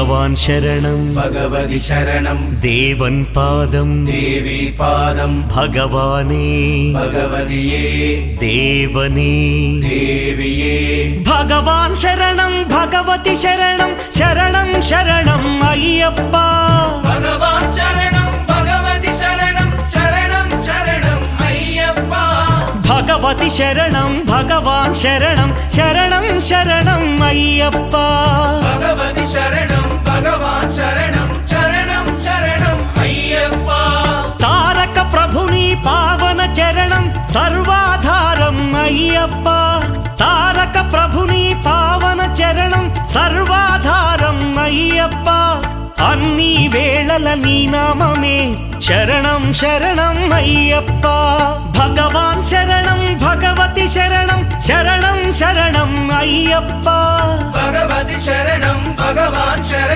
ഭഗവാൻ ശരണം ഭഗവതി ശരണം ദേവൻ പാദം ദേവി പാദം ഭഗവാനേ ഭഗവതിയേ ദേവനേ ദേവിയേ ഭഗവാൻ ശരണം ഭഗവതി ശരണം ശരണം ശരണം അയ്യപ്പ ഭഗവാൻ ശരണം ഭഗവതി ശരണം ശരണം ശരണം അയ്യപ്പ ഭഗവതി ശരണം ഭഗവാൻ ശരണം ശരണം ശരണം അയ്യപ്പ ഭഗവതി ശരണം ഭഗവാൻ ശരണം ശരണം ശരണം അയ്യപ്പ താരക ప్రభుని పావన చరణం సర్వాధారం అయ్యప్ప తారక ప్రభుని పావన చరణం సర్వాధారం అయ్యప్ప అన్ని వేళల నీ నామమే శరణం శరణం అయ్యప్ప భగవాన్ శరణం భగవతి శరణం శరణం శరణం అయ్యప్ప భగవతి శరణం భగవాన్ శరణం